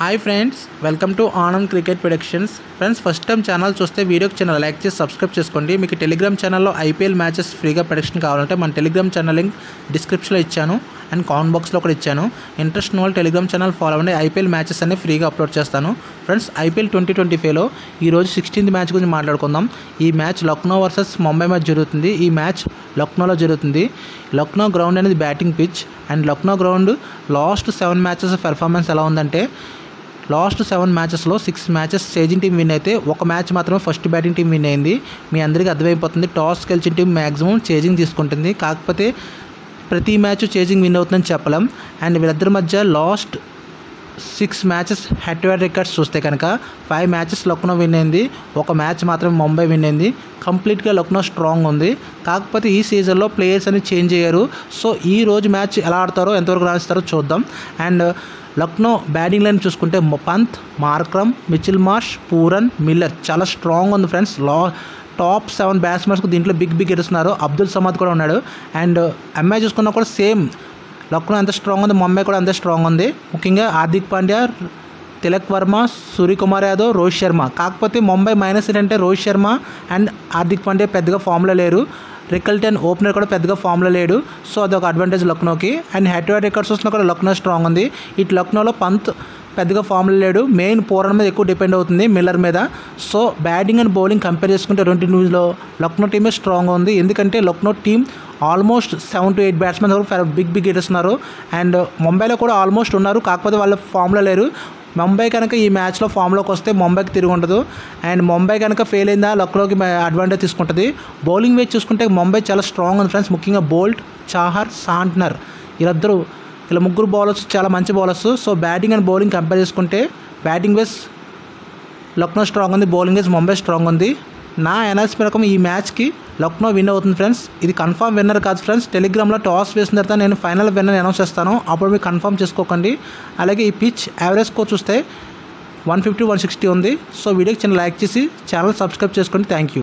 High friends welcome to Anand cricket predictions friends first time channel चूस्ते video channel like చేసి subscribe చేసుకోండి। మీకు Telegram ఛానల్లో ఐపీఎల్ మ్యాచెస్ ఫ్రీగా ప్రెడిక్షన్ కావాలంటే మన టెలిగ్రామ్ ఛానల్ లింక్ డిస్క్రిప్షన్లో ఇచ్చాను అండ్ కామెంట్ బాక్స్లో కూడా ఇచ్చాను। ఇంట్రెస్ట్ ఉన్న వాళ్ళు టెలిగ్రామ్ ఛానల్ ఫాలో అవ్వండి। ఐపీఎల్ మ్యాచెస్ అన్ని ఫ్రీగా అప్లోడ్ చేస్తాను। ఫ్రెండ్స్ ఐపీఎల్ 2025లో ఈ రోజు 16th మ్యాచ్ గురించి మాట్లాడుకుందాం। ఈ match Lucknow versus Mumbai match జరుగుతుంది। ఈ మ్యాచ్ లక్నోలో జరుగుతుంది। లక్నో గ్రౌండ్ అనేది batting pitch and Lucknow ground last 7 matches performance ఎలా ఉందంటే last 7 మ్యాచెస్లో 6 matches chasing team win అయితే ఒక మ్యాచ్ మాత్రమే ఫస్ట్ బ్యాటింగ్ టీం విన్ అయింది। మీ అందరికీ అర్థమైపోతుంది టాస్ గెలిచిన టీం మ్యాక్సిమం చేజింగ్ తీసుకుంటుంది, కాకపోతే ప్రతి మ్యాచ్ చేజింగ్ విన్ అవుతుందని చెప్పలేం। అండ్ వీళ్ళిద్దరి మధ్య last 6 matches head to head records చూస్తే కనుక 5 మ్యాచెస్ లక్నో విన్ అయింది, ఒక మ్యాచ్ మాత్రం ముంబై విన్ అయింది। కంప్లీట్గా లక్నో స్ట్రాంగ్ ఉంది, కాకపోతే ఈ సీజన్లో ప్లేయర్స్ అనేది చేంజ్ అయ్యారు। సో ఈ రోజు మ్యాచ్ ఎలా ఆడతారో ఎంతవరకు రాస్తారో చూద్దాం। అండ్ లక్నో బ్యాటింగ్ లైన్ చూసుకుంటే Pant, Markram, Mitchell Marsh, Pooran, Miller చాలా స్ట్రాంగ్ ఉంది ఫ్రెండ్స్। టాప్ 7 బ్యాట్స్మెన్స్కు దీంట్లో బిగ్ ఎడుస్తున్నారు। అబ్దుల్ సమద్ కూడా ఉన్నాడు। అండ్ ఎంఐ చూసుకున్నా కూడా సేమ్ లక్నో ఎంత స్ట్రాంగ్ ఉంది, ముంబై కూడా అంతే స్ట్రాంగ్ ఉంది। ముఖ్యంగా హార్దిక్ పాండ్యా, తిలక్ వర్మ, సూర్యకుమార్ యాదవ్, రోహిత్ శర్మ, కాకపోతే ముంబై మైనస్ ఏంటంటే రోహిత్ శర్మ అండ్ హార్దిక్ పాండ్యా పెద్దగా ఫామ్లో లేరు। రికల్టన్ ఓపెనర్ కూడా పెద్దగా ఫామ్లో లేడు, సో అదొక అడ్వాంటేజ్ లక్నోకి। And head to head records వస్తున్నా కూడా లక్నో స్ట్రాంగ్ ఉంది। ఇటు లక్నోలో పంత్ పెద్దగా ఫామ్లో లేడు, మెయిన్ పూరన్ మీద ఎక్కువ డిపెండ్ అవుతుంది, మిల్లర్ మీద। So batting and bowling compare చేసుకుంటే 2 న్యూస్లో లక్నో టీమే స్ట్రాంగ్ ఉంది, ఎందుకంటే Lucknow team almost 7 to 8 batsmen వరకు బిగ్ ఎడుస్తున్నారు। అండ్ ముంబైలో కూడా ఆల్మోస్ట్ ఉన్నారు, కాకపోతే వాళ్ళ ఫామ్లో లేరు। ముంబై కనుక ఈ మ్యాచ్లో ఫామ్లోకి వస్తే ముంబైకి తిరిగి ఉండదు, అండ్ ముంబై కనుక ఫెయిల్ అయిందా లక్నోకి అడ్వాంటేజ్ తీసుకుంటుంది। బౌలింగ్ వేసి చూసుకుంటే ముంబై చాలా స్ట్రాంగ్ ఉంది ఫ్రెండ్స్, ముఖ్యంగా బోల్ట్, చాహర్, సాంట్నర్ ఇలా ముగ్గురు బౌలర్స్ చాలా మంచి bowlers. So batting and bowling compare చేసుకుంటే బ్యాటింగ్ వేస్ లక్నో స్ట్రాంగ్ ఉంది, బౌలింగ్ వేస్ ముంబై స్ట్రాంగ్ ఉంది। నా ఎనాలిసిస్ ప్రకారం ఈ మ్యాచ్కి లక్నో విన్ అవుతుంది ఫ్రెండ్స్। ఇది కన్ఫర్మ్ విన్నర్ కాదు ఫ్రెండ్స్, టెలిగ్రామ్లో టాస్ వేసిన తర్వాత నేను ఫైనల్ విన్నర్ అనౌన్స్ చేస్తాను, అప్పుడు మీరు కన్ఫర్మ్ చేసుకోకండి। అలాగే ఈ పిచ్ యావరేజ్ స్కోర్ చూస్తే 150-160 ఉంది। సో వీడియోకి చిన్న లైక్ చేసి ఛానల్ సబ్స్క్రైబ్ చేసుకోండి। Thank you.